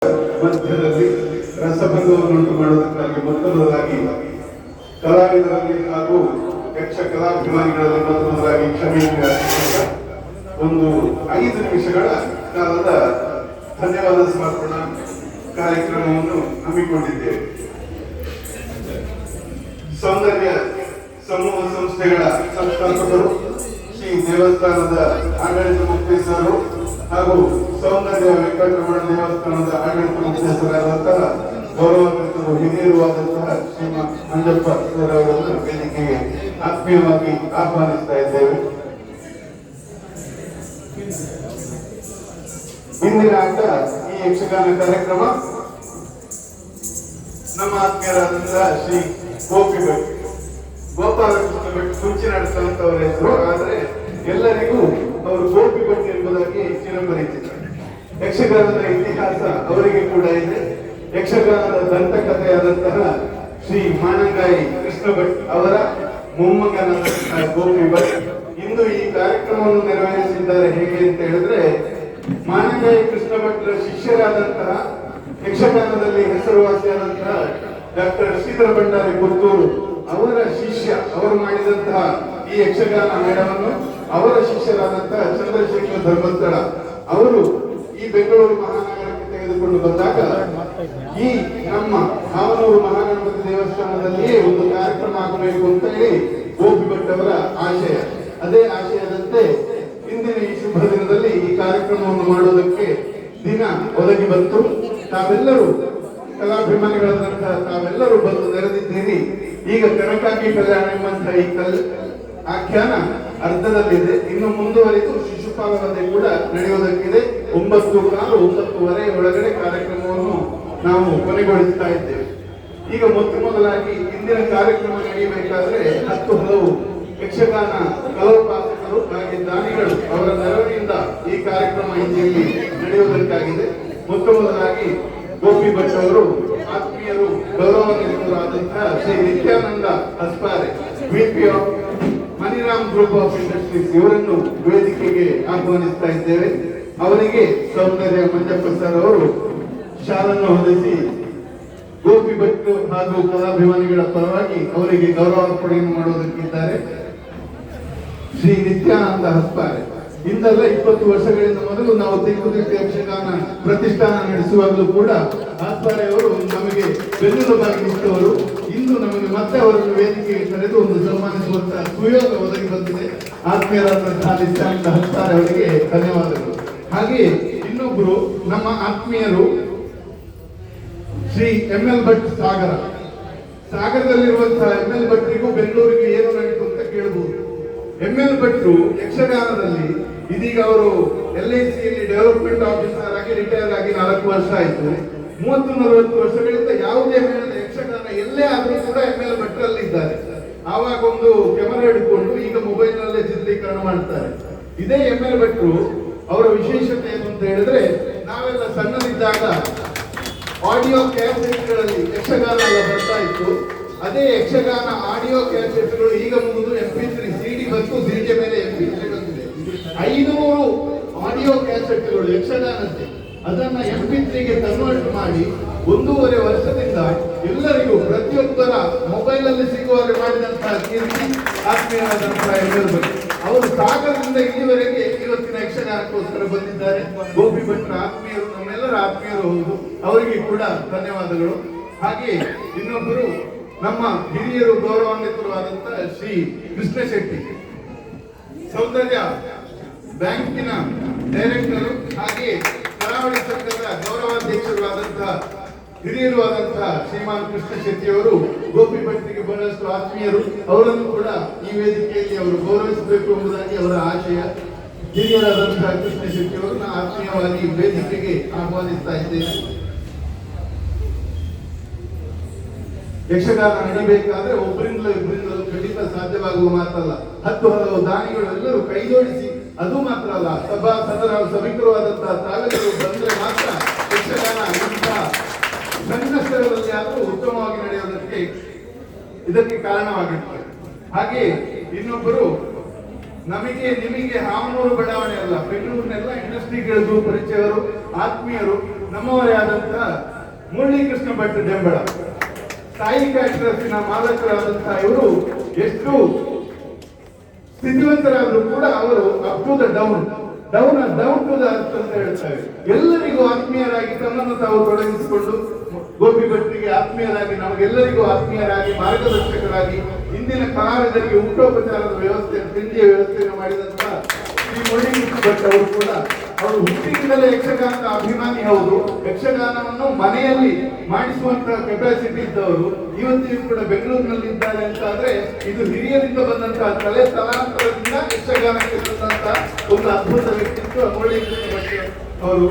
ಮಧ್ಯದಲ್ಲಿ ರಸಭಂಗವನ್ನುಂಟು ಮಾಡುವುದಕ್ಕಾಗಿ ಮೊದಲದಾಗಿ ಕಲಾವಿದರಲ್ಲಿ ಹಾಗೂ ಯಕ್ಷ ಕಲಾಭಿಮಾನಿಗಳಲ್ಲಿ ಮೊದಲದಾಗಿ ಕ್ಷಮೆಯಿಂದ ಒಂದು 5 ನಿಮಿಷಗಳ ಕಾಲದ ಧನ್ಯವಾದ ಸಮರ್ಪಣಾ ಕಾರ್ಯಕ್ರಮವನ್ನು ಹಮ್ಮಿಕೊಂಡಿದ್ದೇವೆ. ಸೌಂದರ್ಯ ಸಮೂಹ ಸಂಸ್ಥೆಗಳ ಸಂಸ್ಥಾಪಕರು ಶ್ರೀ ದೇವಸ್ಥಾನದ ಆಡಳಿತ ಮುಖ್ಯಸ್ಥರು ಹಾಗೂ ಸೌಂದರ್ಯ ವೆಂಕಟರಮಣ ದೇವಸ್ಥಾನದ ಆಡಳಿತ ಮುಖ್ಯಸ್ಥರಾದಂತಹ ಗೌರವಾನ್ವಿತರು ಹಿರಿಯರುವಾದಂತಹ ಶ್ರೀಮಾನ್ ಮಂಜಪ್ಪ ಸರ್ ಅವರನ್ನು ವೇದಿಕೆಗೆ ಆತ್ಮೀಯವಾಗಿ ಆಹ್ವಾನಿಸ್ತಾ ಇದ್ದೇವೆ. ಇಂದಿನ ಆಟ ಈ ಯಕ್ಷಗಾನ ಕಾರ್ಯಕ್ರಮ ನಮ್ಮ ಆತ್ಮೀಯರಾದಂತಹ ಶ್ರೀ ಗೋಪಿ ಭಟ್ ಗೋಪಾಲಕೃಷ್ಣ ಭಟ್ ಕುಂಚಿ ನಡೆಸುವಂತವರ ಹೆಸರು. ಆದರೆ ಎಲ್ಲರಿಗೂ ಅವರು ಗೋಪಿ ಭಟ್ ಎಂಬುದಾಗಿ ಚಿರಪರಿಚಿತ. ಯಕ್ಷಗಾನದ ಇತಿಹಾಸ ಅವರಿಗೆ ಕೂಡ ಇದೆ. ಯಕ್ಷಗಾನದ ದಂತಕಥೆಯಾದಂತಹ ಶ್ರೀ ಮಾನಂಗಾಯಿ ಕೃಷ್ಣ ಭಟ್ ಅವರ ಮೊಮ್ಮಗನಾದಂತಹ ಗೋಪಿ ಭಟ್ ಇಂದು ಈ ಕಾರ್ಯಕ್ರಮವನ್ನು ನೆರವೇರಿಸಿದ್ದಾರೆ. ಹೇಗೆ ಅಂತ ಹೇಳಿದ್ರೆ, ಮಾನಂಗಾಯಿ ಕೃಷ್ಣ ಭಟ್ರ ಶಿಷ್ಯರಾದಂತಹ ಯಕ್ಷಗಾನದಲ್ಲಿ ಹೆಸರುವಾಸಿಯಾದಂತಹ ಡಾಕ್ಟರ್ ಶ್ರೀಧರ ಭಂಡಾರಿ ಪುತ್ತೂರು ಅವರ ಶಿಷ್ಯ, ಅವರು ಮಾಡಿದಂತಹ ಈ ಯಕ್ಷಗಾನ ಮೇಳವನ್ನು ಅವರ ಶಿಷ್ಯರಾದಂತಹ ಚಂದ್ರಶೇಖರ್ ಧರ್ಮಸ್ಥಳ ಅವರು ಈ ಬೆಂಗಳೂರು ಮಹಾನಗರಕ್ಕೆ ತೆಗೆದುಕೊಂಡು ಬಂದಾಗ ಈ ನಮ್ಮ ಹಾವನೂರು ಮಹಾಗಣಪತಿ ದೇವಸ್ಥಾನದಲ್ಲಿಯೇ ಒಂದು ಕಾರ್ಯಕ್ರಮ ಆಗಬೇಕು ಅಂತ ಹೇಳಿ ಗೋಪಿ ಭಟ್ ಅವರ ಆಶಯ. ಅದೇ ಆಶಯದಂತೆ ಇಂದಿನ ಈ ಶುಭ ದಿನದಲ್ಲಿ ಈ ಕಾರ್ಯಕ್ರಮವನ್ನು ಮಾಡುವುದಕ್ಕೆ ದಿನ ಒದಗಿ ಬಂತು. ತಾವೆಲ್ಲರೂ ಕಲಾಭಿಮಾನಿಗಳಾದಂತಹ ತಾವೆಲ್ಲರೂ ಬಂದು ನೆರೆದಿದ್ದೀರಿ. ಈಗ ಕನಕಾಗಿ ಕಲ್ಯಾಣ ಎಂಬಂತಹ ಈ ಆಖ್ಯಾನ ಅರ್ಧದಲ್ಲಿದೆ. ಇನ್ನು ಮುಂದುವರಿದು ಶಿಶುಪಾಲ ವಧೆ ಕೂಡ ನಡೆಯುವುದಕ್ಕಿದೆ. 9:15 9:30 ಒಳಗಡೆ ಕಾರ್ಯಕ್ರಮವನ್ನು ನಾವು ಕೊನೆಗೊಳಿಸ್ತಾ ಇದ್ದೇವೆ. ಈಗ ಮೊದಲಾಗಿ ಇಂದಿನ ಕಾರ್ಯಕ್ರಮ ನಡೆಯಬೇಕಾದ್ರೆ 10 ಹಲವು ಯಕ್ಷಗಾನ ಕಲೋಪಾಸಕರು ಹಾಗೆ ದಾನಿಗಳು ಅವರ ನೆರವಿನಿಂದ ಈ ಕಾರ್ಯಕ್ರಮ ಇಲ್ಲಿ ನಡೆಯುವುದಕ್ಕಾಗಿದೆ. ಮೊದಲಾಗಿ ಗೋಪಿ ಭಟ್ ಅವರು ಆತ್ಮೀಯರು ಗೌರವಾನ್ವಿತರಾದಂತಹ Shri Nityananda Haspare VP of Maniram group of industries ಇವರನ್ನು ವೇದಿಕೆಗೆ ಆಹ್ವಾನಿಸ್ತಾ ಇದ್ದೇವೆ. ಅವರಿಗೆ ಸೌಂದರ್ಯ ಮಂಜಪ್ಪ ಸರ್ ಅವರು ಶಾಲನ್ನು ಹೊದಿಸಿ ಗೋಪಿ ಭಟ್ ಹಾಗೂ ಕಲಾಭಿಮಾನಿಗಳ ಪರವಾಗಿ ಅವರಿಗೆ ಗೌರವಾರ್ಪಣೆಯನ್ನು ಮಾಡುವುದಕ್ಕಿದ್ದಾರೆ. ಶ್ರೀ ನಿತ್ಯಾನಂದ ಹಸ್ಪಾರೆ ಇಂದಲ್ಲ 20 ವರ್ಷಗಳಿಂದ ಮೊದಲು ನಾವು ತೆಂಕುತಿಟ್ಟು ಯಕ್ಷಗಾನ ಪ್ರತಿಷ್ಠಾನ ನಡೆಸುವಾಗಲೂ ಕೂಡ ಹಸ್ಪಾರೆ ಅವರು ನಮಗೆ ಬೆನ್ನೆಲುಬಾಗಿ ನಿಂತವರು. ಇಂದು ನಮಗೆ ಮತ್ತೆ ಅವರನ್ನು ವೇದಿಕೆಗೆ ಕರೆದು ಒಂದು ಸನ್ಮಾನಿಸುವಂತಹ ಸುಯೋಗ ಒದಗಿ ಬಂದಿದೆ. ಆತ್ಮೀಯರಾದಂತಹ ನಿತ್ಯಾನಂದ ಹಸ್ಪಾರೆ ಅವರಿಗೆ ಧನ್ಯವಾದಗಳು. ಹಾಗೆ ಇನ್ನೊಬ್ಬರು ನಮ್ಮ ಆತ್ಮೀಯರು ಶ್ರೀ ML ಭಟ್ ಸಾಗರದಲ್ಲಿರುವಂತಹ ML ಭಟ್ರಿಗೂ ಬೆಂಗಳೂರಿಗೆ ಏನು ನಡೀತು ಅಂತ ಕೇಳಬಹುದು. ML ಭಟ್ರು ಯಕ್ಷಗಾನದಲ್ಲಿ ಇದೀಗ ಅವರು LICಯಲ್ಲಿ ಡೆವಲಪ್ಮೆಂಟ್ ಆಫೀಸರ್ ಆಗಿ ರಿಟೈರ್ ಆಗಿ 4 ವರ್ಷ ಆಯಿತು. 30-40 ವರ್ಷಗಳಿಂದ ಯಾವುದೇ ಮೇಳದ ಯಕ್ಷಗಾನ ಎಲ್ಲೇ ಆದರೂ ಕೂಡ ML ಭಟ್ರಲ್ಲಿ ಇದ್ದಾರೆ. ಆವಾಗ ಒಂದು ಕ್ಯಾಮೆರಾ ಹಿಡ್ಕೊಂಡು ಈಗ ಮೊಬೈಲ್ ನಲ್ಲೇ ಚಿತ್ರೀಕರಣ ಮಾಡ್ತಾರೆ. ಇದೇ ML ಭಟ್ರು ಅವರ ವಿಶೇಷತೆ ಏನು ಅಂತ ಹೇಳಿದ್ರೆ, ನಾವೆಲ್ಲ ಸಣ್ಣದಿದ್ದಾಗ ಆಡಿಯೋ ಕ್ಯಾಸೆಟ್ಗಳಲ್ಲಿ ಯಕ್ಷಗಾನ ಎಲ್ಲ ಬರ್ತಾ ಇತ್ತು. ಅದೇ ಯಕ್ಷಗಾನ ಆಡಿಯೋ ಕ್ಯಾಸೆಟ್ಗಳು ಈಗ ಮುಗಿದು MP3 CD ಬಂತು. CD ಮೇಲೆ MP3 ಬಂದಿದೆ. 500 ಆಡಿಯೋ ಕ್ಯಾಸೆಟ್ಗಳು ಯಕ್ಷಗಾನಕ್ಕೆ ಅದನ್ನ MP3ಗೆ ಕನ್ವರ್ಟ್ ಮಾಡಿ 1.5 ವರ್ಷದಿಂದ ಎಲ್ಲರಿಗೂ ಪ್ರತಿಯೊಬ್ಬರ ಮೊಬೈಲ್ ಅಲ್ಲಿ ಸಿಗುವಾಗ ಮಾಡಿದಂತಹ ಕೀರ್ತಿ ಆತ್ಮೀಯರಾದಂತಹ ML ಭಟ್ ಅವರು ಸಾಗರದಿಂದ ಇಲ್ಲಿವರೆಗೆ ಇವತ್ತಿನ ಯಕ್ಷಗಾನಕ್ಕೋಸ್ಕರ ಬಂದಿದ್ದಾರೆ. ಗೋಪಿ ಭಟ್ರ ಆತ್ಮೀಯರು, ನಮ್ಮೆಲ್ಲರ ಆತ್ಮೀಯರು ಹೌದು. ಅವರಿಗೆ ಕೂಡ ಧನ್ಯವಾದಗಳು. ಹಾಗೆ ಇನ್ನೊಬ್ಬರು ನಮ್ಮ ಹಿರಿಯರು ಗೌರವಾನ್ವಿತರು ಆದಂತಹ ಶ್ರೀ ಕೃಷ್ಣ ಶೆಟ್ಟಿ ಸೌಂದರ್ಯ ಬ್ಯಾಂಕಿನ ಡೈರೆಕ್ಟರು ಹಾಗೆ ಕರಾವಳಿ ಸಂಘದ ಗೌರವಾಧ್ಯಕ್ಷರು ಆದಂತಹ ಹಿರಿಯರು ಆದಂತಹ ಶ್ರೀಮಾನ್ ಕೃಷ್ಣ ಶೆಟ್ಟಿ ಅವರು ಗೋಪಿ ಭಟ್ರಿಗೆ ಬಹಳಷ್ಟು ಆತ್ಮೀಯರು. ಅವರನ್ನು ಕೂಡ ಈ ವೇದಿಕೆಯಲ್ಲಿ ಅವರು ಗೌರವಿಸಬೇಕು ಎಂಬುದಾಗಿ ಅವರ ಆಶಯ. ಹಿರಿಯರಾದಂತಹ ಕೃಷ್ಣ ಶೆಟ್ಟಿ ಅವರನ್ನು ಆತ್ಮೀಯವಾಗಿ ವೇದಿಕೆಗೆ ಆಹ್ವಾನಿಸ್ತಾ ಇದ್ದೇನೆ. ಯಕ್ಷಗಾನ ನಡಿಬೇಕಾದ್ರೆ ಒಬ್ಬರಿಂದಲೂ ಇಬ್ಬರಿಂದಲೂ ಖಂಡಿತ ಸಾಧ್ಯವಾಗುವ ಮಾತಲ್ಲ. 10 ಹಲವು ದಾನಿಗಳು ಎಲ್ಲರೂ ಕೈ ಜೋಡಿಸಿ, ಅದು ಮಾತ್ರ ಅಲ್ಲ, ಸಭಿಕರು ಆದಂತಹ ತಾವೆಲ್ಲರೂ ಬಂದ್ರೆ ಮಾತ್ರ ಯಕ್ಷಗಾನ ಇಂತಹ ಸಂಕಷ್ಟಗಳಲ್ಲಿ ಆದರೂ ಉತ್ತಮವಾಗಿ ನಡೆಯುವುದಕ್ಕೆ ಇದಕ್ಕೆ ಕಾರಣವಾಗಿರ್ತದೆ. ಹಾಗೆ ಇನ್ನೊಬ್ಬರು ನಮಗೆ ನಿಮಗೆ ಹಾವನೂರು ಬಡಾವಣೆ ಅಲ್ಲ, ಬೆಂಗಳೂರಿನೆಲ್ಲ ಇಂಡಸ್ಟ್ರಿಗಳಿಗೂ ಪರಿಚಯರು, ಆತ್ಮೀಯರು. ನಮ್ಮವರೇ ಆದಂತಹ ಮುರಳೀಕೃಷ್ಣ ಭಟ್ ಡೆಂಬಳ, ಸಾಯಿ ಕ್ಯಾಟ್ರಸ್ಸಿನ ಮಾಲಕರಾದಂತಹ ಇವರು ಎಷ್ಟು ಸ್ಥಿತಿವಂತರಾದ್ರೂ ಕೂಡ ಅವರು up to the down to the earth ಅಂತ ಹೇಳ್ತಾರೆ. ಎಲ್ಲರಿಗೂ ಆತ್ಮೀಯರಾಗಿ ತಮ್ಮನ್ನು ತಾವು ತೊಡಗಿಸಿಕೊಂಡು ಗೋಪಿ ಭಟ್ರಿಗೆ ಆತ್ಮೀಯರಾಗಿ, ನಮಗೆಲ್ಲರಿಗೂ ಆತ್ಮೀಯರಾಗಿ, ಮಾರ್ಗದರ್ಶಕರಾಗಿ, ಇಂದಿನ ಕಲಾವಿದರಿಗೆ ಊಟೋಪಚಾರದ ವ್ಯವಸ್ಥೆ, ತಿಂಡಿಯ ವ್ಯವಸ್ಥೆಯನ್ನು ಮಾಡಿದಂತಹ ಶ್ರೀ ಮುರಳೀಕೃಷ್ಣ ಭಟ್ ಅವರು ಕೂಡ ಅವರು ಹುಟ್ಟಿನಿಂದಲೇ ಯಕ್ಷಗಾನದ ಅಭಿಮಾನಿ. ಹೌದು, ಯಕ್ಷಗಾನವನ್ನು ಮನೆಯಲ್ಲಿ ಮಾಡಿಸುವಂತಹ ಕೆಪಾಸಿಟಿ ಇದ್ದವರು ಇವತ್ತಿಗೂ ಕೂಡ ಬೆಂಗಳೂರಿನಲ್ಲಿ ಇದ್ದಾರೆ ಅಂತ ಆದ್ರೆ ಇದು ಹಿರಿಯರಿಂದ ಬಂದಂತಹ ತಲೆ ತಲಾಂತರದಿಂದ ಯಕ್ಷಗಾನಕ್ಕೆ ಬಂದಂತಹ ಒಂದು ಅದ್ಭುತ ವ್ಯಕ್ತಿತ್ವ ಮುರಳೀಕೃಷ್ಣ ಭಟ್ ಅವರು.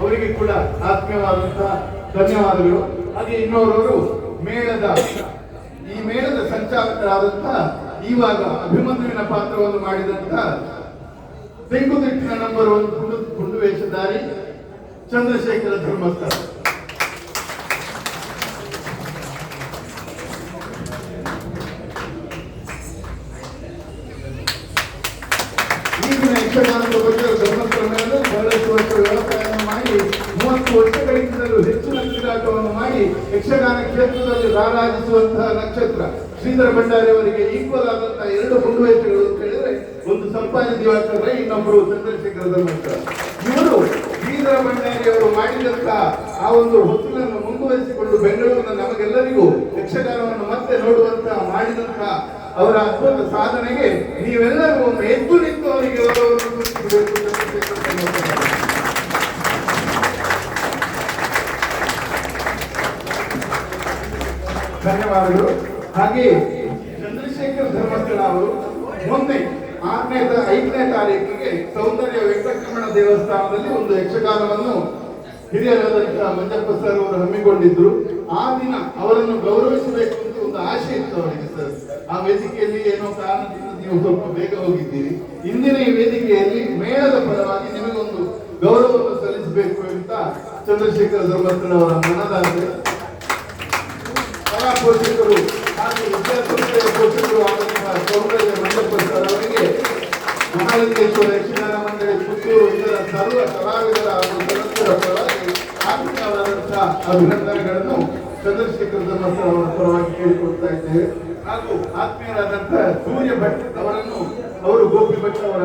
ಅವರಿಗೆ ಕೂಡ ಆತ್ಮೀಯವಾದಂತಹ ಧನ್ಯವಾದಗಳು. ಹಾಗೆ ಇನ್ನೋರವರು ಈ ಮೇಳದ ಸಂಚಾಲಕರಾದಂತಹ ಇವಾಗ ಅಭಿಮನ್ಯುವಿನ ಪಾತ್ರವನ್ನು ಮಾಡಿದಂತಹ ತೆಂಕುತಿಟ್ಟಿನ ನಂಬರ್ 1 ಗುಂಡು ವೇಷಧಾರಿ ಚಂದ್ರಶೇಖರ ಧರ್ಮಸ್ಥಳ. ಈಗಿನ ಯಕ್ಷಗಾನದ ಬಗ್ಗೆ ಧರ್ಮಸ್ಥಳ ಮೇಲೆ ಬಹಳಷ್ಟು ವರ್ಷ ವ್ಯವಸಾಯವನ್ನು ಮಾಡಿ 30 ವರ್ಷಗಳಿಗಿಂತಲೂ ಹೆಚ್ಚಿನ ತಿರುಗಾಟವನ್ನು ಮಾಡಿ ಯಕ್ಷಗಾನ ಕ್ಷೇತ್ರದಲ್ಲಿ ರಾರಾಜಿಸುವಂತಹ ನಕ್ಷತ್ರ ಶ್ರೀಧರ ಭಂಡಾರಿ ಅವರಿಗೆ ಈಕ್ವಲ್ ಆದಂತಹ 2 ಗುಂಡು ವೇಷಗಳು ಅಂತ ಹೇಳಿದ್ರೆ, ಒಂದು ಸಂಪಾಜಿ ದಿವಾಕರ, ಇನ್ನೊಬ್ಬರು ಚಂದ್ರಶೇಖರ ಧರ್ಮಸ್ಥಳ. ಇವರು ಶ್ರೀಧರ ಭಂಡಾರಿ ಅವರು ಮಾಡಿದಂತಹ ಆ ಒಂದು ಹೊತ್ತಲನ್ನು ಮುಂದುವರಿಸಿಕೊಂಡು ಬೆಂಗಳೂರಿನ ನಮಗೆಲ್ಲರಿಗೂ ಯಕ್ಷಗಾನವನ್ನು ಮತ್ತೆ ನೋಡುವಂತಹ ಮಾಡಿದಂತಹ ಅವರ ಅದ್ಭುತ ಸಾಧನೆಗೆ ನೀವೆಲ್ಲರೂ ಒಮ್ಮೆ ಎದ್ದು ನಿಂತು ಅವರಿಗೆ ಗೌರವವನ್ನು ಸೂಚಿಸಬೇಕು. ಧನ್ಯವಾದಗಳು. ಹಾಗೆ ಚಂದ್ರಶೇಖರ್ ಧರ್ಮಸ್ಥಳ ಅವರು ಮೊನ್ನೆ 5ನೇ ತಾರೀಕಿಗೆ ಸೌಂದರ್ಯ ವೆಂಕಟರಮಣ ದೇವಸ್ಥಾನದಲ್ಲಿ ಒಂದು ಯಕ್ಷಗಾನವನ್ನು ಹಿರಿಯರಾದಂತಹ ಮಂಜಪ್ಪ ಸರ್ ಅವರು ಹಮ್ಮಿಕೊಂಡಿದ್ರು. ಆ ದಿನ ಅವರನ್ನು ಗೌರವಿಸಬೇಕು ಅಂತ ಒಂದು ಆಶೆ ಇತ್ತು ಅವರಿಗೆ ಸರ್. ಆ ವೇದಿಕೆಯಲ್ಲಿ ಏನೋ ಕಾರಣದಿಂದ ನೀವು ಸ್ವಲ್ಪ ಬೇಗ ಹೋಗಿದ್ದೀರಿ. ಇಂದಿನ ಈ ವೇದಿಕೆಯಲ್ಲಿ ಮೇಳದ ಪರವಾಗಿ ನಿಮಗೊಂದು ಗೌರವವನ್ನು ಸಲ್ಲಿಸಬೇಕು ಅಂತ ಚಂದ್ರಶೇಖರ ಧರ್ಮಸ್ಥಳ ಅವರ ಮನದಾಸೆ. ಕಲಾ ಪೋಷಕರು ಹಾಗೂ ವಿದ್ಯಾಸಂಸ್ಥೆಯ ಪೋಷಕರು ಆದಂತಹ ಸೌಂದರ್ಯ ಮಂಜಪ್ಪ ಸರ್ ಅವರಿಗೆ ಮಹಾಲಿಂಗೇಶ್ವರ ಯಕ್ಷಗಾನ ಮಂಡಳಿ ಪುತ್ತೂರು ಇದರ ಸರ್ವ ಕಲಾವಿದರ ಹಾಗೂ ಸದಸ್ಯರ ಪರವಾಗಿ ಆತ್ಮೀಯವಾದಂತಹ ಅಭಿನಂದನೆಗಳನ್ನು ಚಂದ್ರಶೇಖರ ಧರ್ಮಸ್ಥಳ ಅವರ ಪರವಾಗಿ ಕೇಳಿಕೊಳ್ತಾ ಇದ್ದೇವೆ. ಹಾಗೂ ಆತ್ಮೀಯರಾದಂತಹ ಸೂರ್ಯ ಭಟ್ ಅವರನ್ನು, ಅವರು ಗೋಪಿ ಭಟ್ ಅವರ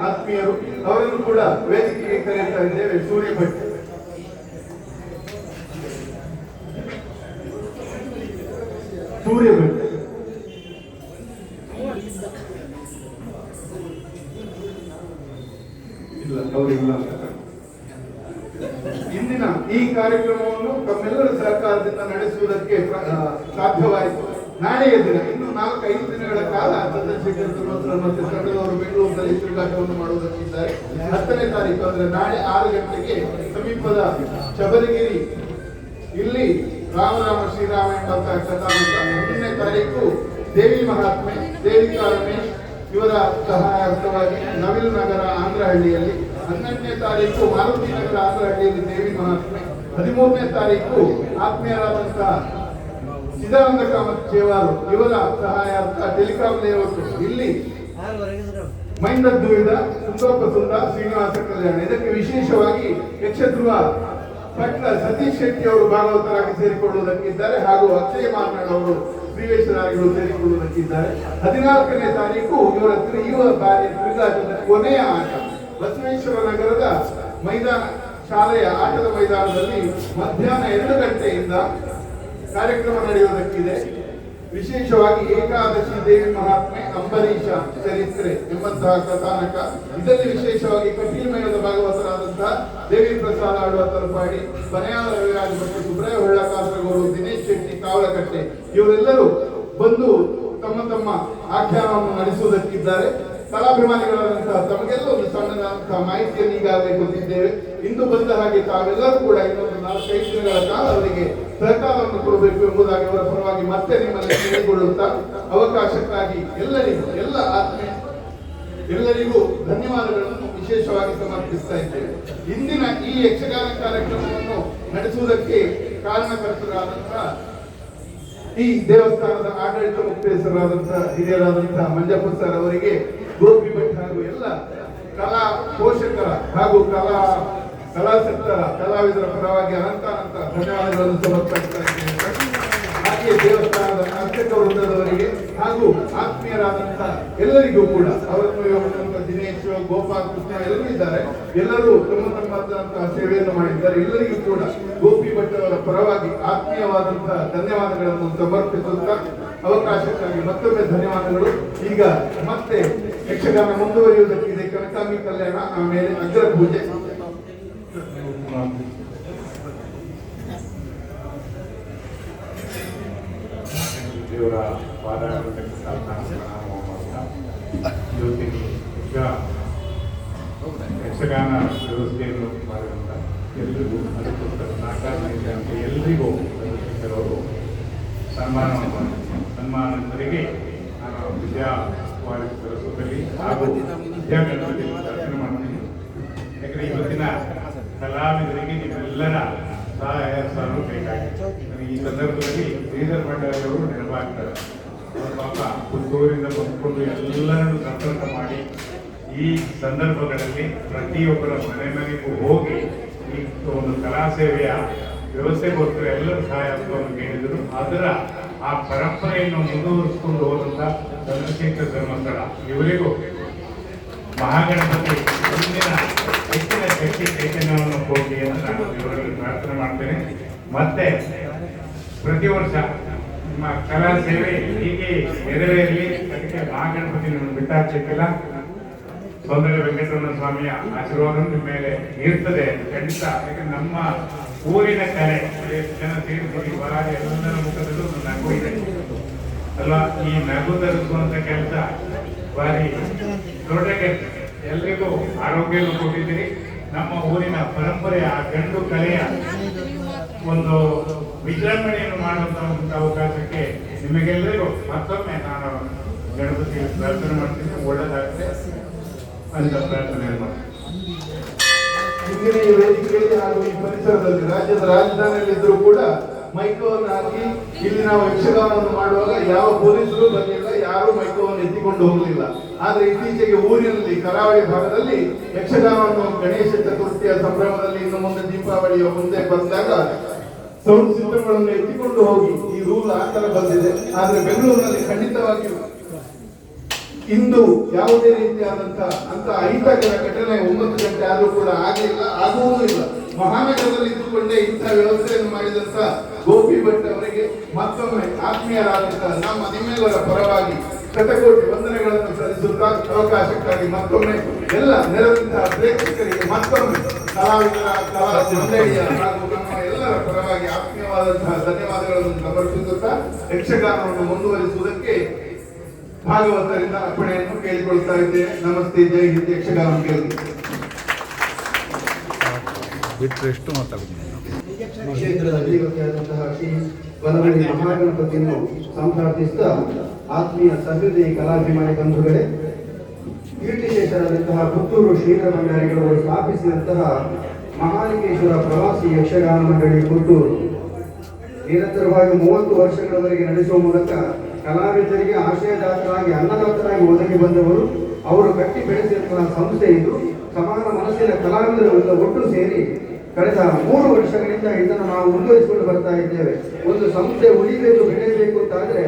ಆತ್ಮೀಯರು, ಅವರನ್ನು ಕೂಡ ವೇದಿಕೆಗೆ ಕರೆಯುತ್ತಾ ಇದ್ದೇವೆ. ಸೂರ್ಯ ಭಟ್ ಇಲ್ಲ ಅವರಿಲ್ಲ. ಇಂದಿನ ಈ ಕಾರ್ಯಕ್ರಮವನ್ನು ತಮ್ಮೆಲ್ಲರ ಸಹಕಾರದಿಂದ ನಡೆಸುವುದಕ್ಕೆ ಸಾಧ್ಯವಾಯಿತು. ನಾಳೆಯ ದಿನ ಇನ್ನು 4-5 ದಿನಗಳ ಕಾಲ ಚಂದ್ರಶೇಖರ ಧರ್ಮಸ್ಥಳ ಮತ್ತು ತಂಡದವರು ಬೆಂಗಳೂರಿನಲ್ಲಿ ತಿರುಗಾಟವನ್ನು ಮಾಡುವುದಕ್ಕಿದ್ದಾರೆ. 10ನೇ ತಾರೀಕು ಅಂದ್ರೆ ನಾಳೆ 6 ಗಂಟೆಗೆ ಸಮೀಪದ ಶಬರಿಗಿರಿ ಇಲ್ಲಿ ರಾಮ ಶ್ರೀರಾಮ ಎಂಬಂತಹ ಕಥಾನಕ. 1ನೇ ತಾರೀಕು ದೇವಿ ಮಹಾತ್ಮೆ ದೇವಿಕಾ ರಮೇಶ್ ಇವರ ಸಹಾಯಾರ್ಥವಾಗಿ ನವಿಲು ನಗರ ಆಂಧ್ರಹಳ್ಳಿಯಲ್ಲಿ. 12ನೇ ತಾರೀಕು ಮಾರುತಿ ನಗರ ಆಂಧ್ರಹಳ್ಳಿಯಲ್ಲಿ ದೇವಿ ಮಹಾತ್ಮೆ. 13ನೇ ತಾರೀಕು ಆತ್ಮೀಯರಾದಂತಹ ಚಿದಾನಂದ ಕಾಮತ್ ಚೇವಾರು ಇವರ ಸಹಾಯಾರ್ಥ ಟೆಲಿಕಾಂ ಲೇಔಟ್ ಇಲ್ಲಿ ಮೈಂದದ್ದುವಿದ ಸುಂದೋಪ ಸುಂದ ಶ್ರೀನಿವಾಸ ಕಲ್ಯಾಣ. ಇದಕ್ಕೆ ವಿಶೇಷವಾಗಿ ಯಕ್ಷಧ್ರುವ ಭಟ್ಲ ಸತೀಶ್ ಶೆಟ್ಟಿ ಅವರು ಭಾಗವತರಾಗಿ ಸೇರಿಕೊಳ್ಳುವುದಕ್ಕಿದ್ದಾರೆ ಹಾಗೂ ಅಕ್ಷಯ ಮಾರ್ನಾಡ್ ಅವರು ಶ್ರೀವೇಶ್ವರಾಗಿಗಳು ಸೇರಿಕೊಳ್ಳುವುದಕ್ಕಿದ್ದಾರೆ. 14ನೇ ತಾರೀಕು ಇವರ ಬಾರಿಯ ತಿರುಗಾಟದ ಕೊನೆಯ ಆಟ ಬಸವೇಶ್ವರ ನಗರದ ಶಾಲೆಯ ಆಟದ ಮೈದಾನದಲ್ಲಿ ಮಧ್ಯಾಹ್ನ 2 ಗಂಟೆಯಿಂದ ಕಾರ್ಯಕ್ರಮ ನಡೆಯುವುದಕ್ಕಿದೆ. ವಿಶೇಷವಾಗಿ ಏಕಾದಶಿ ದೇವಿ ಮಹಾತ್ಮೆ ಅಂಬರೀಷ ಚರಿತ್ರೆ ಎಂಬಂತಹ ಕಥಾನಕ. ಇದರಲ್ಲಿ ವಿಶೇಷವಾಗಿ ಕಟೀಲ್ ಮೇಳದ ಭಾಗವತರಾದಂತಹ ದೇವಿ ಪ್ರಸಾದ ಆಡುವ ತಲಪಾಡಿ, ಬನೆಯಾಳ ರವಿರಾಜ್ ಭಟ್, ಸುಬ್ರಾಯ ಹೊಳ್ಳ ಕಾಸರಗೋಡು, ದಿನೇಶ್ ಶೆಟ್ಟಿ ಕಾವಲಕಟ್ಟೆ ಇವರೆಲ್ಲರೂ ಬಂದು ತಮ್ಮ ತಮ್ಮ ಆಖ್ಯಾನವನ್ನು ನಡೆಸುವುದಕ್ಕಿದ್ದಾರೆ. ಕಲಾಭಿಮಾನಿಗಳಾದಂತಹ ತಮಗೆಲ್ಲ ಒಂದು ಸಣ್ಣದಾದಂತಹ ಮಾಹಿತಿಯನ್ನು ಈಗಾಗಲೇ ಗೊತ್ತಿದ್ದೇವೆ. ಇಂದು ಬಂದ ಹಾಗೆ ತಾವೆಲ್ಲರೂ ಕೂಡ ಇನ್ನೊಂದು 4-5 ದಿನಗಳ ಕಾಲ ಅವರಿಗೆ ಸಹಕಾರವನ್ನು ಕೊಡಬೇಕು ಎಂಬುದಾಗಿ ಅವರ ಪರವಾಗಿ ಮತ್ತೆ ನಿಮ್ಮಲ್ಲಿ ಕೇಳಿಕೊಳ್ಳುತ್ತಾ ಅವಕಾಶಕ್ಕಾಗಿ ಎಲ್ಲರಿಗೂ ಧನ್ಯವಾದಗಳನ್ನು ವಿಶೇಷವಾಗಿ ಸಮರ್ಪಿಸ್ತಾ ಇದ್ದೇವೆ. ಇಂದಿನ ಈ ಯಕ್ಷಗಾನ ಕಾರ್ಯಕ್ರಮವನ್ನು ನಡೆಸುವುದಕ್ಕೆ ಕಾರಣಕರ್ತರಾದಂತಹ ಈ ದೇವಸ್ಥಾನದ ಆಡಳಿತ ಮುಖ್ಯಸ್ಥರಾದಂತಹ ಹಿರಿಯರಾದಂತಹ ಮಂಜಪ್ಪ ಸರ್ ಅವರಿಗೆ, ಗೋಪಿ ಭಟ್ ಹಾಗೂ ಎಲ್ಲ ಕಲಾ ಪೋಷಕರ ಹಾಗೂ ಕಲಾ ಕಲಾಸಕ್ತರ ಕಲಾವಿದರ ಪರವಾಗಿ ಅನಂತ ಧನ್ಯವಾದಗಳನ್ನು ಸಮರ್ಪಿಸ್ತಾ ಇದ್ದೇನೆ. ಹಾಗೆಯೇ ದೇವಸ್ಥಾನದ ಅರ್ಚಕ ವೃಂದದವರಿಗೆ ಹಾಗೂ ಆತ್ಮೀಯರಾದಂತಹ ಎಲ್ಲರಿಗೂ ಕೂಡ ಅವರನ್ನು ಹೇಳುವಂತಹ ದಿನೇಶ್, ಗೋಪಾಲ್, ಕೃಷ್ಣ ಎಲ್ಲರೂ ಇದ್ದಾರೆ. ಎಲ್ಲರೂ ತಮ್ಮ ತಮ್ಮದಂತಹ ಸೇವೆಯನ್ನು ಮಾಡಿದ್ದಾರೆ. ಎಲ್ಲರಿಗೂ ಕೂಡ ಗೋಪಿ ಭಟ್ ಅವರ ಪರವಾಗಿ ಆತ್ಮೀಯವಾದಂತಹ ಧನ್ಯವಾದಗಳನ್ನು ಸಮರ್ಪಿಸುತ್ತಾ ಅವಕಾಶಕ್ಕಾಗಿ ಮತ್ತೊಮ್ಮೆ ಧನ್ಯವಾದಗಳು. ಈಗ ಮತ್ತೆ ಯಕ್ಷಗಾನ ಮುಂದುವರಿಯುವುದಕ್ಕಿದೆ ಕನಕಾಂಗಿ ಕಲ್ಯಾಣ, ಆಮೇಲೆ ಅಗ್ರ ಪೂಜೆ. ದೇವರ ಜೊತೆಗೆ ಈಗ ಯಕ್ಷಗಾನ ವ್ಯವಸ್ಥೆಯನ್ನು ಮಾಡಿದಂಥ ಎಲ್ರಿಗೂ ಅದಕ್ಕೋಸ್ಕರ ನಾಟಕ ಎಲ್ರಿಗೂ ಕೆಲವರು ಸನ್ಮಾನದವರಿಗೆ ನಾನು ವಿದ್ಯಾವಾರಿ ಸರಸ್ವತಿಯಲ್ಲಿ ಹಾಗೂ ವಿದ್ಯಾಗಣಪತಿ ದರ್ಶನ ಮಾಡ್ತೀನಿ. ಯಾಕಂದರೆ ಇವತ್ತಿನ ಕಲಾವಿದರಿಗೆ ನಿಮ್ಮೆಲ್ಲರ ಸಹಾಯ ಸಹಕಾರ ಬೇಕಾಗಿದೆ. ಈ ಸಂದರ್ಭದಲ್ಲಿ ಶ್ರೀಧರ್ ಭಂಡಾರಿಯವರು ನೆನಪಾಗ್ತಾರೆ. ಅವರು ಪಾಪ ಪುತ್ತೂರಿಂದ ಬಂದುಕೊಂಡು ಎಲ್ಲರನ್ನು ಸಂಪರ್ಕ ಮಾಡಿ ಈ ಸಂದರ್ಭಗಳಲ್ಲಿ ಪ್ರತಿಯೊಬ್ಬರ ಮನೆಗೂ ಹೋಗಿ ಈ ಒಂದು ಕಲಾ ಸೇವೆಯ ವ್ಯವಸ್ಥೆಗೋಸ್ಕರ ಎಲ್ಲರೂ ಸಹಾಯ ಹಸ್ತವನ್ನು ನೀಡಿದರು. ಅದರ ಆ ಪರಂಪರೆಯನ್ನು ಮುಂದುವರಿಸಿಕೊಂಡು ಹೋದಂಥ ಚಂದ್ರಶೇಖರ ಧರ್ಮಸ್ಥಳ ಇವರಿಗೂ ಮಹಾಗಣಪತಿ ಮುಂದಿನ ಹೆಚ್ಚಿನ ಶಕ್ತಿ ಚೈತನ್ಯವನ್ನು ಕೊಡಲಿ ಅಂತ ನಾನು ಇವರಲ್ಲಿ ಪ್ರಾರ್ಥನೆ ಮಾಡ್ತೇನೆ. ಮತ್ತೆ ಪ್ರತಿ ವರ್ಷ ನಿಮ್ಮ ಕಲಾ ಸೇವೆ ಹೀಗೆ ನೆರವೇರಲಿ. ಅದಕ್ಕೆ ಮಹಾಗಣಪತಿ ನಮ್ಮನ್ನು ಬಿಟ್ಟಾಕ್ಲಿಕ್ಕಿಲ್ಲ. ಸೌಂದರ್ಯ ವೆಂಕಟರಮಣ ಸ್ವಾಮಿಯ ಆಶೀರ್ವಾದ ನಿಮ್ಮ ಮೇಲೆ ಇರ್ತದೆ ಖಂಡಿತ. ಯಾಕಂದ್ರೆ ನಮ್ಮ ಊರಿನ ಕಲೆ ಜನ ಸೇರಿಸಿ ಬರಾಗ ಎಲ್ಲರ ಮುಖದಲ್ಲೂ ಒಂದು ನಗು ಇದೆ ಅಲ್ವಾ. ಈ ನಗು ತರಿಸುವಂತ ಕೆಲಸ ಬಾರಿ ದೊಡ್ಡ ಕೆಲಸ. ಎಲ್ರಿಗೂ ಆರೋಗ್ಯವನ್ನು ಕೊಟ್ಟಿದ್ದೀರಿ. ನಮ್ಮ ಊರಿನ ಪರಂಪರೆಯ ಗಂಡು ಕಲೆಯ ಒಂದು ವಿಜೃಂಭಣೆಯನ್ನು ಮಾಡುವಂತ ಒಂದು ಅವಕಾಶಕ್ಕೆ ನಿಮಗೆಲ್ಲರಿಗೂ ಮತ್ತೊಮ್ಮೆ ನಾನು ಗಣಪತಿ ಪ್ರಾರ್ಥನೆ ಮಾಡ್ತೀನಿ. ಒಳ್ಳೆದಾಗುತ್ತೆ ಅಂತ ಪ್ರಾರ್ಥನೆ ಮಾಡ್ತೀನಿ. ಇಂದಿನ ಈ ವೇದಿಕೆಯಲ್ಲಿ ಹಾಗೂ ಈ ಪರಿಸರದಲ್ಲಿ ರಾಜ್ಯದ ರಾಜಧಾನಿಯಲ್ಲಿದ್ದರೂ ಕೂಡ ಮೈಕವನ್ನು ಹಾಕಿ ಇಲ್ಲಿ ನಾವು ಯಕ್ಷಗಾನವನ್ನು ಮಾಡುವಾಗ ಯಾವ ಪೊಲೀಸರು ಬರಲಿಲ್ಲ, ಯಾರು ಮೈಕವನ್ನು ಎತ್ತಿಕೊಂಡು ಹೋಗಲಿಲ್ಲ. ಆದ್ರೆ ಇತ್ತೀಚೆಗೆ ಊರಿನಲ್ಲಿ ಕರಾವಳಿ ಭಾಗದಲ್ಲಿ ಯಕ್ಷಗಾನವನ್ನು ಗಣೇಶ ಚತುರ್ಥಿಯ ಸಂಭ್ರಮದಲ್ಲಿ ಇನ್ನು ಮುಂದೆ ದೀಪಾವಳಿಯ ಮುಂದೆ ಬಂದಾಗ ಸೌಂಡ್ ಸಿಸ್ಟಮ್ಗಳನ್ನು ಎತ್ತಿಕೊಂಡು ಹೋಗಿ ಈ ರೂಲ್ ಆ ತರ ಬಂದಿದೆ. ಆದ್ರೆ ಬೆಂಗಳೂರಿನಲ್ಲಿ ಖಂಡಿತವಾಗಿಯೂ ಇಂದು ಯಾವುದೇ ರೀತಿಯಾದಂತಹ ಅಂತ ಅಹಿತಕರ ಘಟನೆ 9 ಗಂಟೆ ಆದರೂ ಕೂಡ ಆಗಲಿಲ್ಲ, ಆಗುವುದೂ ಇಲ್ಲ. ಮಹಾನಗರದಲ್ಲಿ ಇದ್ದುಕೊಂಡೇ ಇಂಥ ವ್ಯವಸ್ಥೆಯನ್ನು ಮಾಡಿದಂತ ಗೋಪಿ ಭಟ್ ಅವರಿಗೆ ಮತ್ತೊಮ್ಮೆ ಆತ್ಮೀಯರಾದಂತಹ ನಮ್ಮ ನಿಮ್ಮೆಲ್ಲರ ಪರವಾಗಿ ಶತಕೋಟಿ ವಂದನೆಗಳನ್ನು ಸಲ್ಲಿಸುತ್ತಾ ಅವಕಾಶಕ್ಕಾಗಿ ಮತ್ತೊಮ್ಮೆ ಎಲ್ಲ ನೆರವಿಂತಹ ಪ್ರೇಕ್ಷಕರಿಗೆ ಮತ್ತೊಮ್ಮೆ ಕಲಾವಿದರ ಕಲಾ ಮಂಡಳಿಯ ಹಾಗೂ ನಮ್ಮ ಎಲ್ಲರ ಪರವಾಗಿ ಆತ್ಮೀಯವಾದಂತಹ ಧನ್ಯವಾದಗಳನ್ನು ಸಮರ್ಪಿಸುತ್ತಾ ಯಕ್ಷಗಾನವನ್ನು ಮುಂದುವರಿಸುವುದಕ್ಕೆ ಭಾಗವತರಿಂದ ಅರ್ಪಣೆಯನ್ನು ಕೇಳಿಕೊಳ್ತಾ ಇದ್ದೇನೆ. ನಮಸ್ತೆ, ಜೈ ಹಿಂದ್. ಯಕ್ಷಗಾನ ಕೇಳಿ ಬಿಟ್ಟರೆ ಎಷ್ಟು ಮಾತಾಡ್ತೀನಿ. ಕ್ಷೇತ್ರದ ಅಧಿಪತಿಯಾದಂತಹ ಶ್ರೀ ವನಮಣಿ ಮಹಾಗಣಪತಿಯನ್ನು ಸಂಪ್ರಾರ್ಥಿಸುತ್ತಾ ಆತ್ಮೀಯ ಸಹೃದಯ ಕಲಾಭಿಮಾನಿ ಬಂಧುಗಳೇ, ಕೀರ್ತಿಶೇಷರಾದಂತಹ ಪುತ್ತೂರು ಶ್ರೀಧರ ಭಂಡಾರಿಗಳು ಸ್ಥಾಪಿಸಿದಂತಹ ಮಹಾಲಿಂಗೇಶ್ವರ ಪ್ರವಾಸಿ ಯಕ್ಷಗಾನ ಮಂಡಳಿ ಪುತ್ತೂರು ನಿರಂತರವಾಗಿ 30 ವರ್ಷಗಳವರೆಗೆ ನಡೆಸುವ ಮೂಲಕ ಕಲಾವಿದರಿಗೆ ಆಶ್ರಯದಾತರಾಗಿ ಅನ್ನದಾತರಾಗಿ ಒದಗಿ ಬಂದವರು. ಅವರು ಕಟ್ಟಿ ಬೆಳೆಸಿದಂತಹ ಸಂಸ್ಥೆ ಇದು. ಸಮಾನ ಮನಸ್ಸಿನ ಕಲಾವಿದರಿಂದ ಒಟ್ಟು ಸೇರಿ ಕಳೆದ 3 ವರ್ಷಗಳಿಂದ ಇದನ್ನು ನಾವು ಮುಂದುವರಿಸಿಕೊಂಡು ಬರ್ತಾ ಇದ್ದೇವೆ. ಒಂದು ಸಂಸ್ಥೆ ಉಳಿಬೇಕು, ಬೆಳೆಯಬೇಕು ಅಂತಾದ್ರೆ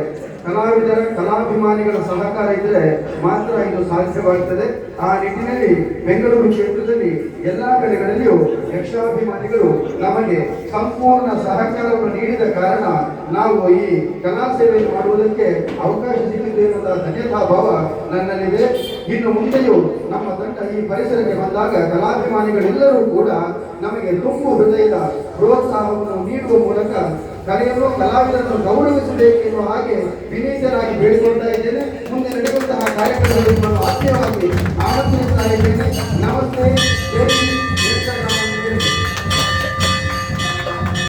ಕಲಾವಿದರ ಕಲಾಭಿಮಾನಿಗಳ ಸಹಕಾರ ಇದ್ದರೆ ಮಾತ್ರ ಇದು ಸಾಧ್ಯವಾಗುತ್ತದೆ. ಆ ನಿಟ್ಟಿನಲ್ಲಿ ಬೆಂಗಳೂರು ಕ್ಷೇತ್ರದಲ್ಲಿ ಎಲ್ಲಾ ಕಡೆಗಳಲ್ಲಿಯೂ ಯಕ್ಷಾಭಿಮಾನಿಗಳು ನಮಗೆ ಸಂಪೂರ್ಣ ಸಹಕಾರವನ್ನು ನೀಡಿದ ಕಾರಣ ನಾವು ಈ ಕಲಾ ಸೇವೆಯನ್ನು ಮಾಡುವುದಕ್ಕೆ ಅವಕಾಶ ಸಿಕ್ಕಿದೆ ಎನ್ನುವ ಧನ್ಯತಾ ಭಾವ ನನ್ನಲ್ಲಿದೆ. ಇನ್ನು ಮುಂದೆಯೂ ನಮ್ಮ ತಂಡ ಈ ಪರಿಸರಕ್ಕೆ ಬಂದಾಗ ಕಲಾಭಿಮಾನಿಗಳೆಲ್ಲರೂ ಕೂಡ ನಮಗೆ ತುಂಬು ಹೃದಯದ ಪ್ರೋತ್ಸಾಹವನ್ನು ನೀಡುವ ಮೂಲಕ ಕಲೆಯನ್ನು ಕಲಾವಿದರನ್ನು ಗೌರವಿಸಬೇಕೆನ್ನುವ ಹಾಗೆ ವಿನೀತರಾಗಿ ಬೇಡಿಕೊಳ್ತಾ ಇದ್ದೇನೆ. ಮುಂದೆ ನಡೆಯುವಂತಹ ಕಾರ್ಯಕ್ರಮಗಳನ್ನು ಆತ್ಮೀಯವಾಗಿ ಆಮಂತ್ರಿಸ್ತಾ ಇದ್ದೇನೆ. ನಮಸ್ತೆ.